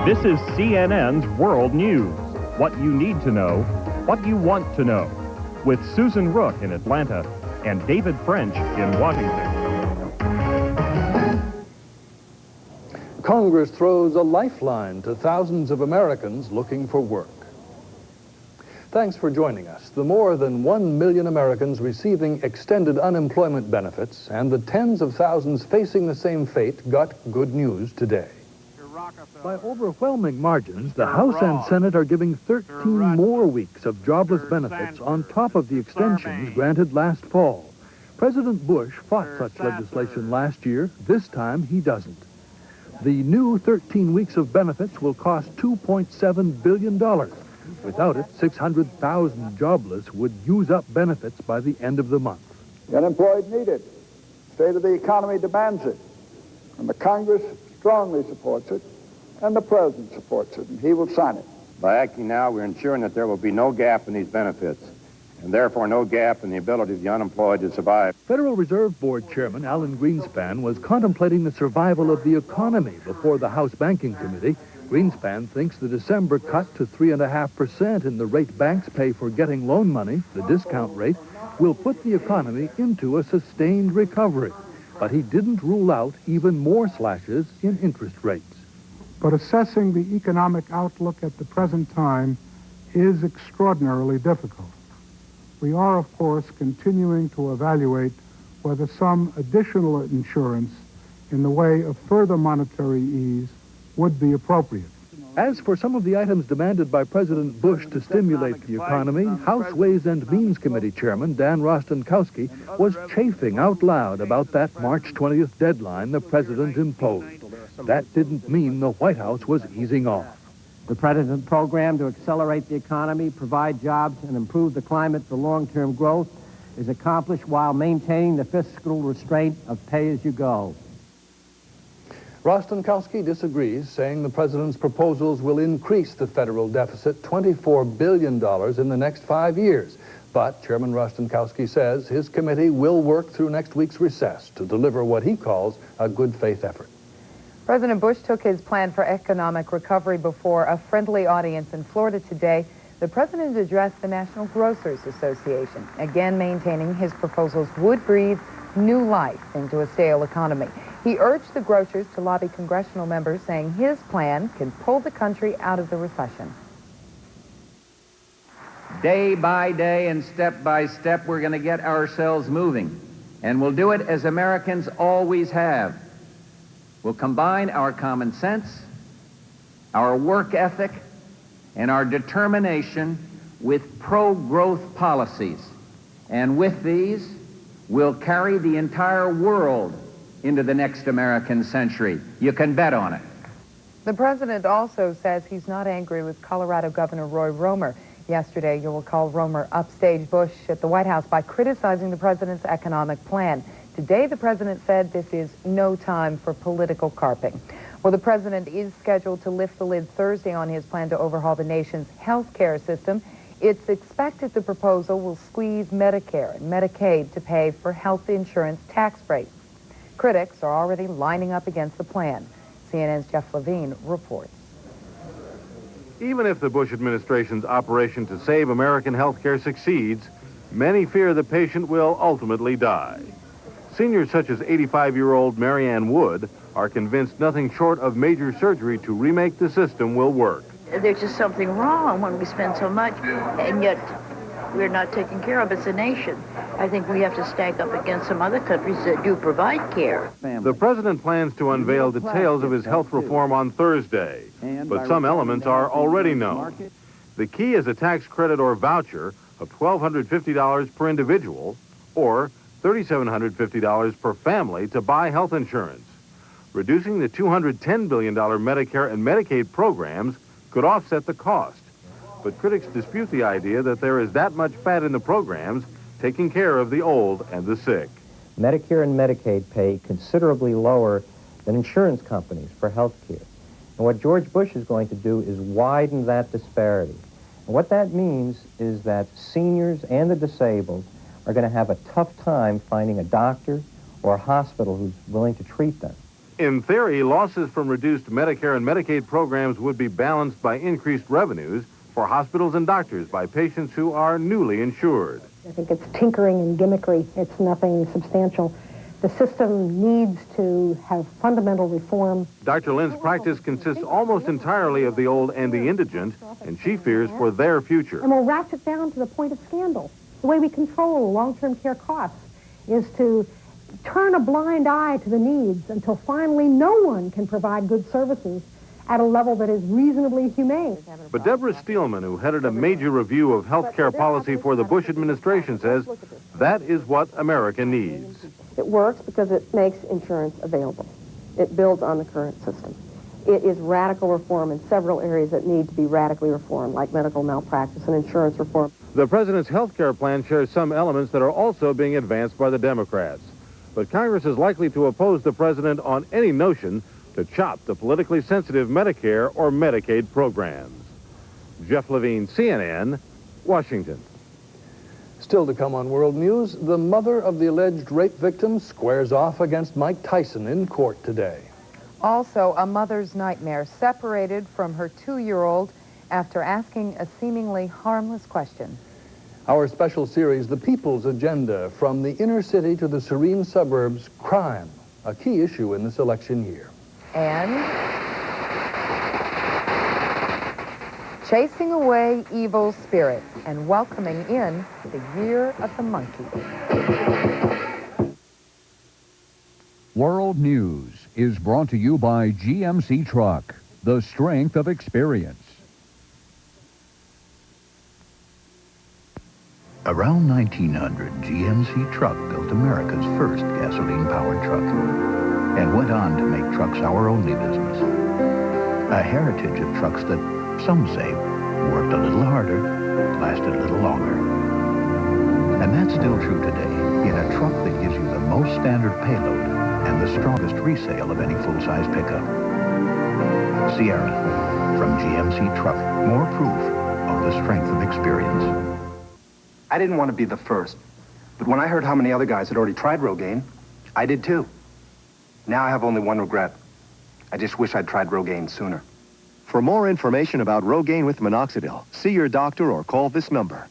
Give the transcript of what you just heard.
This is CNN's World News. What you need to know, what you want to know. With Susan Rook in Atlanta and David French in Washington. Congress throws a lifeline to thousands of Americans looking for work. Thanks for joining us. The more than 1 million Americans receiving extended unemployment benefits and the tens of thousands facing the same fate got good news today. By overwhelming margins, the House and Senate are giving 13 more weeks of jobless benefits on top of the extensions granted last fall. President Bush fought such legislation last year. This time, he doesn't. The new 13 weeks of benefits will cost $2.7 billion. Without it, 600,000 jobless would use up benefits by the end of the month. The unemployed need it. The state of the economy demands it. And the Congress strongly supports it, and the President supports it, and he will sign it. By acting now, we're ensuring that there will be no gap in these benefits, and therefore no gap in the ability of the unemployed to survive. Federal Reserve Board Chairman Alan Greenspan was contemplating the survival of the economy before the House Banking Committee. Greenspan thinks the December cut to 3.5% in the rate banks pay for getting loan money, the discount rate, will put the economy into a sustained recovery. But he didn't rule out even more slashes in interest rates. But assessing the economic outlook at the present time is extraordinarily difficult. We are, of course, continuing to evaluate whether some additional insurance in the way of further monetary ease would be appropriate. As for some of the items demanded by President Bush to stimulate the economy, House Ways and Means Committee Chairman Dan Rostenkowski was chafing out loud about that March 20th deadline the president imposed. That didn't mean the White House was easing off. The president's program to accelerate the economy, provide jobs, and improve the climate for long-term growth is accomplished while maintaining the fiscal restraint of pay-as-you-go. Rostenkowski disagrees, saying the president's proposals will increase the federal deficit $24 billion in the next 5 years. But Chairman Rostenkowski says his committee will work through next week's recess to deliver what he calls a good faith effort. President Bush took his plan for economic recovery before a friendly audience in Florida today. The president addressed the National Grocers Association, again maintaining his proposals would breathe new life into a stale economy. He urged the grocers to lobby congressional members, saying his plan can pull the country out of the recession. Day by day and step by step, we're going to get ourselves moving. And we'll do it as Americans always have. We'll combine our common sense, our work ethic, and our determination with pro-growth policies. And with these, we'll carry the entire world into the next American century. You can bet on it. The president also says he's not angry with Colorado Governor Roy Romer. Yesterday, you'll recall Romer upstaged Bush at the White House by criticizing the president's economic plan. Today, the president said this is no time for political carping. Well, the president is scheduled to lift the lid Thursday on his plan to overhaul the nation's health care system. It's expected the proposal will squeeze Medicare and Medicaid to pay for health insurance tax breaks. Critics are already lining up against the plan. CNN's Jeff Levine reports. Even if the Bush administration's operation to save American health care succeeds, many fear the patient will ultimately die. Seniors such as 85-year-old Marianne Wood are convinced nothing short of major surgery to remake the system will work. There's just something wrong when we spend so much, and yet we're not taken care of as a nation. I think we have to stack up against some other countries that do provide care. The president plans to unveil details of his health reform on Thursday, but some elements are already known. The key is a tax credit or voucher of $1,250 per individual or $3,750 per family to buy health insurance. Reducing the $210 billion Medicare and Medicaid programs could offset the cost. But critics dispute the idea that there is that much fat in the programs taking care of the old and the sick. Medicare and Medicaid pay considerably lower than insurance companies for health care. And what George Bush is going to do is widen that disparity. And what that means is that seniors and the disabled are going to have a tough time finding a doctor or a hospital who's willing to treat them. In theory, losses from reduced Medicare and Medicaid programs would be balanced by increased revenues for hospitals and doctors by patients who are newly insured. I think it's tinkering and gimmickry. It's nothing substantial. The system needs to have fundamental reform. Dr. Lynn's practice consists almost entirely of the old and the indigent, and she fears for their future. And we'll ratchet down to the point of scandal. The way we control long-term care costs is to turn a blind eye to the needs until finally no one can provide good services at a level that is reasonably humane. But Deborah Steelman, who headed a major review of health care policy for the Bush administration, says that is what America needs. It works because it makes insurance available. It builds on the current system. It is radical reform in several areas that need to be radically reformed, like medical malpractice and insurance reform. The president's health care plan shares some elements that are also being advanced by the Democrats. But Congress is likely to oppose the president on any notion to chop the politically sensitive Medicare or Medicaid programs. Jeff Levine, CNN, Washington. Still to come on World News, the mother of the alleged rape victim squares off against Mike Tyson in court today. Also, a mother's nightmare, separated from her 2-year-old after asking a seemingly harmless question. Our special series, The People's Agenda, from the inner city to the serene suburbs, crime, a key issue in this election year. And chasing away evil spirits and welcoming in the year of the monkey. World News is brought to you by GMC Truck, the strength of experience. Around 1900, GMC Truck built America's first gasoline-powered truck and went on to make trucks our only business. A heritage of trucks that, some say, worked a little harder, lasted a little longer. And that's still true today in a truck that gives you the most standard payload and the strongest resale of any full-size pickup. Sierra, from GMC Truck, more proof of the strength of experience. I didn't want to be the first, but when I heard how many other guys had already tried Rogaine, I did too. Now I have only one regret. I just wish I'd tried Rogaine sooner. For more information about Rogaine with minoxidil, see your doctor or call this number.